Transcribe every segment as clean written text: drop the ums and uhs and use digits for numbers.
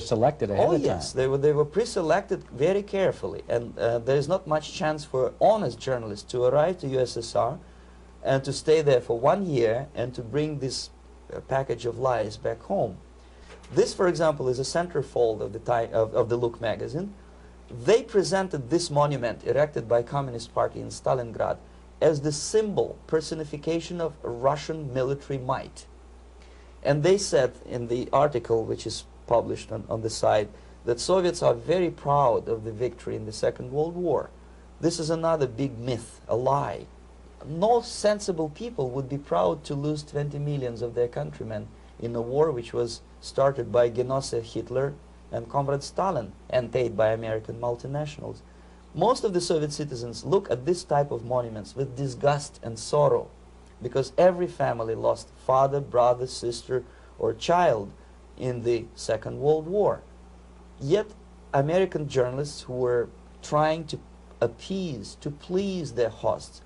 selected ahead of yes, time. they were pre-selected very carefully, and there is not much chance for honest journalists to arrive to USSR and to stay there for 1 year and to bring this package of lies back home. This, for example, is a centerfold of the Look magazine. They presented this monument erected by Communist Party in Stalingrad as the symbol, personification of Russian military might. And they said in the article, which is published on the site, that Soviets are very proud of the victory in the Second World War. This is another big myth, a lie. No sensible people would be proud to lose 20 millions of their countrymen in a war which was started by Genoese Hitler and Comrade Stalin and paid by American multinationals. Most of the Soviet citizens look at this type of monuments with disgust and sorrow, because every family lost father, brother, sister, or child in the Second World War. Yet American journalists who were trying to appease, to please their hosts,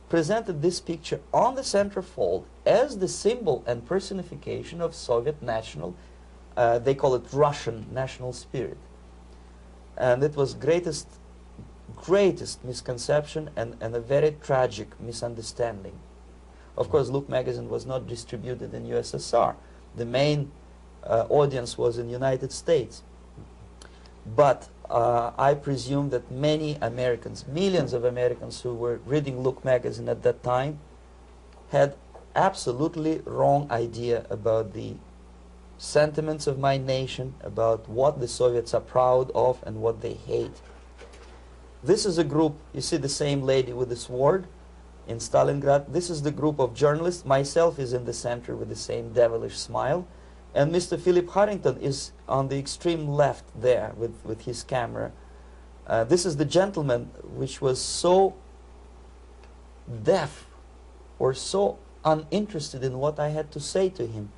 presented this picture on the centerfold as the symbol and personification of Soviet national, they call it Russian national spirit. And it was greatest misconception and a very tragic misunderstanding. Of course, Look magazine was not distributed in USSR. The main audience was in the United States. But I presume that many Americans, millions of Americans who were reading Look magazine at that time, had absolutely wrong idea about the sentiments of my nation, about what the Soviets are proud of and what they hate. This is a group, you see the same lady with the sword in Stalingrad. This is the group of journalists. Myself is in the center with the same devilish smile. And Mr. Philip Harrington is on the extreme left there with his camera. This is the gentleman which was so deaf or so uninterested in what I had to say to him.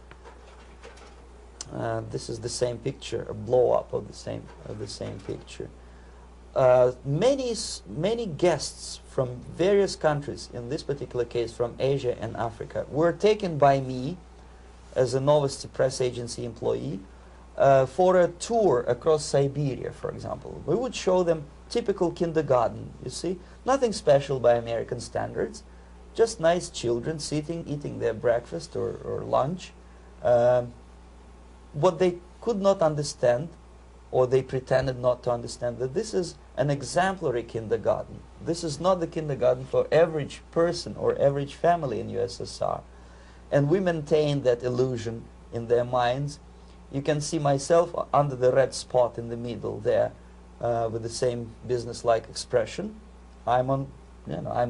This is the same picture, a blow-up of the same picture. Many guests from various countries, in this particular case from Asia and Africa, were taken by me as a Novosti press agency employee for a tour across Siberia, for example. We would show them typical kindergarten, you see, nothing special by American standards, just nice children sitting, eating their breakfast or lunch. What they could not understand, or they pretended not to understand, that this is an exemplary kindergarten. This is not the kindergarten for average person or average family in USSR. And we maintain that illusion in their minds. You can see myself under the red spot in the middle there with the same business-like expression. I'm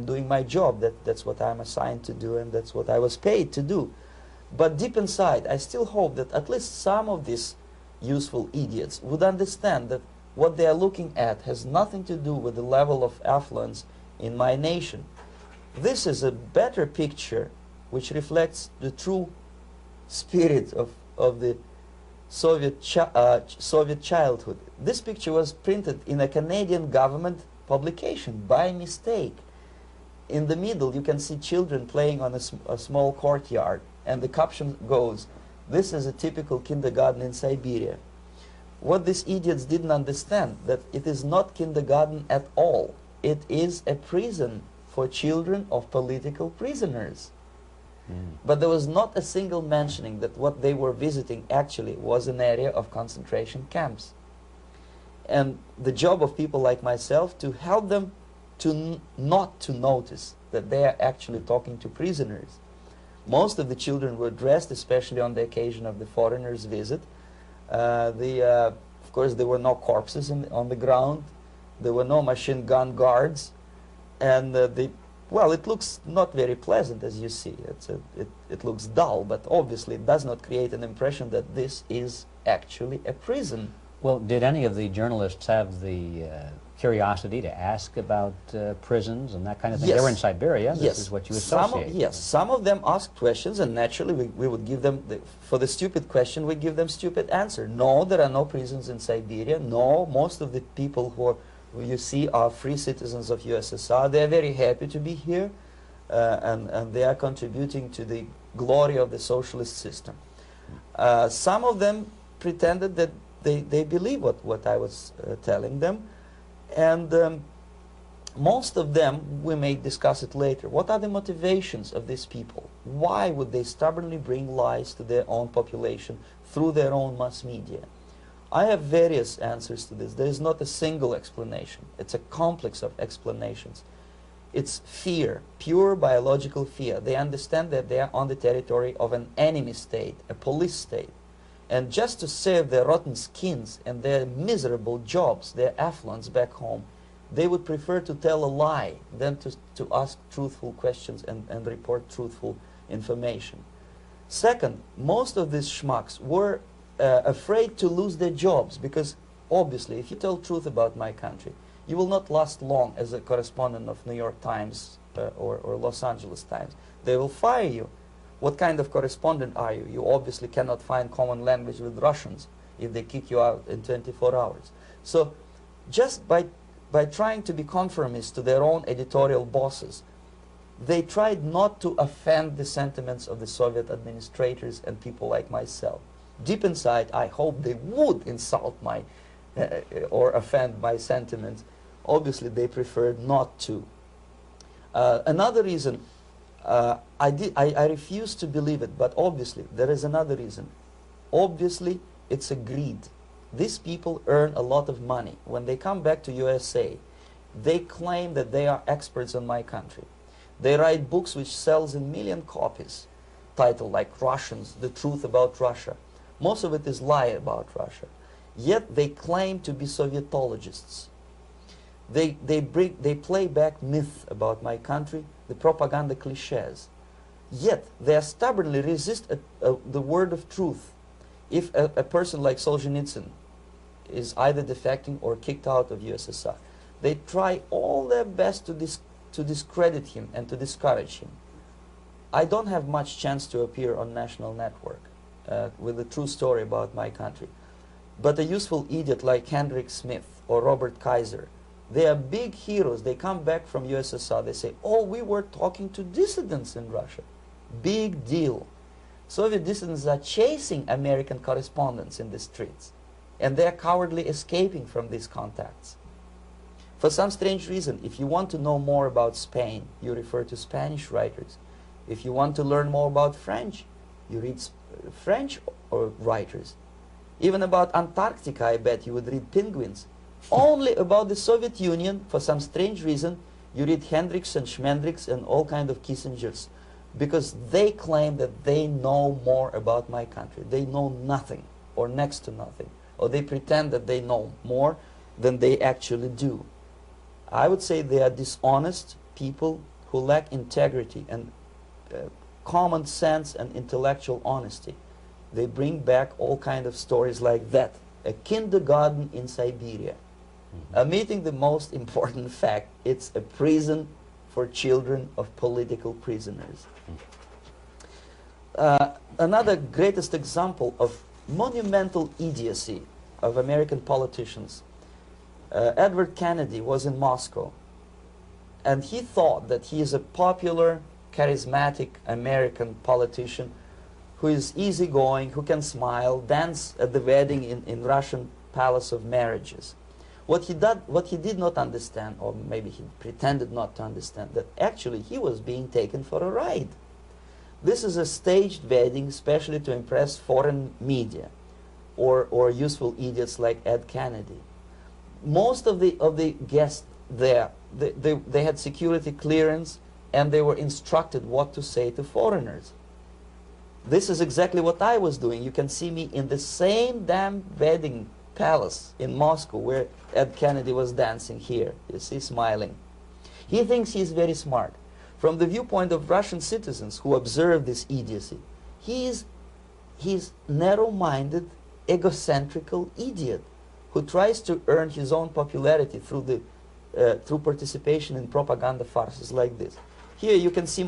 doing my job. That's what I'm assigned to do, and that's what I was paid to do. But deep inside, I still hope that at least some of these useful idiots would understand that what they are looking at has nothing to do with the level of affluence in my nation. This is a better picture which reflects the true spirit of the Soviet childhood. This picture was printed in a Canadian government publication by mistake. In the middle, you can see children playing on a small courtyard, and the caption goes, "This is a typical kindergarten in Siberia." What these idiots didn't understand, that it is not kindergarten at all. It is a prison for children of political prisoners. But there was not a single mentioning that what they were visiting actually was an area of concentration camps. And the job of people like myself to help them to not to notice that they are actually talking to prisoners. Most of the children were dressed, especially on the occasion of the foreigners' visit. Of course, there were no corpses on the ground. There were no machine gun guards. And well, it looks not very pleasant, as you see. It looks dull, but obviously it does not create an impression that this is actually a prison. Well, did any of the journalists have the curiosity to ask about prisons and that kind of thing? Yes. They were in Siberia. This Yes. is what you associate. Yes, some of them asked questions, and naturally we would give them, for the stupid question, we give them stupid answer. No, there are no prisons in Siberia. No, most of the people who you see are free citizens of USSR. They are very happy to be here, and they are contributing to the glory of the socialist system. Some of them pretended that they believe what I was telling them. And most of them, we may discuss it later, what are the motivations of these people? Why would they stubbornly bring lies to their own population through their own mass media? I have various answers to this. There is not a single explanation. It's a complex of explanations. It's fear, pure biological fear. They understand that they are on the territory of an enemy state, a police state. And just to save their rotten skins and their miserable jobs, their affluence back home, they would prefer to tell a lie than to ask truthful questions and report truthful information. Second, most of these schmucks were afraid to lose their jobs because, obviously, if you tell truth about my country, you will not last long as a correspondent of New York Times or Los Angeles Times. They will fire you. What kind of correspondent are you? You obviously cannot find common language with Russians if they kick you out in 24 hours. So just by trying to be conformist to their own editorial bosses, they tried not to offend the sentiments of the Soviet administrators and people like myself. Deep inside, I hope they would insult my or offend my sentiments. Obviously, they preferred not to. Another reason, I refuse to believe it, but obviously, there is another reason. Obviously, it's a greed. These people earn a lot of money. When they come back to USA, they claim that they are experts on my country. They write books which sells in million copies, titled like Russians, The Truth About Russia. Most of it is lie about Russia. Yet they claim to be Sovietologists. They play back myth about my country, the propaganda cliches. Yet they stubbornly resist the word of truth. If a person like Solzhenitsyn is either defecting or kicked out of USSR, they try all their best to discredit him and to discourage him. I don't have much chance to appear on national network with a true story about my country. But a useful idiot like Hendrik Smith or Robert Kaiser, they are big heroes. They come back from USSR. They say, oh, we were talking to dissidents in Russia. Big deal. Soviet dissidents are chasing American correspondents in the streets. And they are cowardly escaping from these contacts. For some strange reason, if you want to know more about Spain, you refer to Spanish writers. If you want to learn more about French, you read French writers. Even about Antarctica, I bet you would read Penguins. Only about the Soviet Union, for some strange reason, you read Hendricks and Schmendricks and all kind of Kissingers, because they claim that they know more about my country. They know nothing, or next to nothing, or they pretend that they know more than they actually do. I would say they are dishonest people who lack integrity and common sense and intellectual honesty. They bring back all kind of stories like that. A kindergarten in Siberia. Omitting the most important fact, it's a prison for children of political prisoners. Another greatest example of monumental idiocy of American politicians. Edward Kennedy was in Moscow, and he thought that he is a popular, charismatic American politician who is easygoing, who can smile, dance at the wedding in Russian Palace of Marriages. What he did not understand, or maybe he pretended not to understand, that actually he was being taken for a ride. This is a staged wedding, especially to impress foreign media, or useful idiots like Ed Kennedy. Most of the guests there, they had security clearance, and they were instructed what to say to foreigners. This is exactly what I was doing. You can see me in the same damn wedding palace in Moscow where Ed Kennedy was dancing here. You see, smiling. He thinks he's very smart. From the viewpoint of Russian citizens who observe this idiocy, he's narrow-minded, egocentrical idiot who tries to earn his own popularity through participation in propaganda farces like this. Here you can see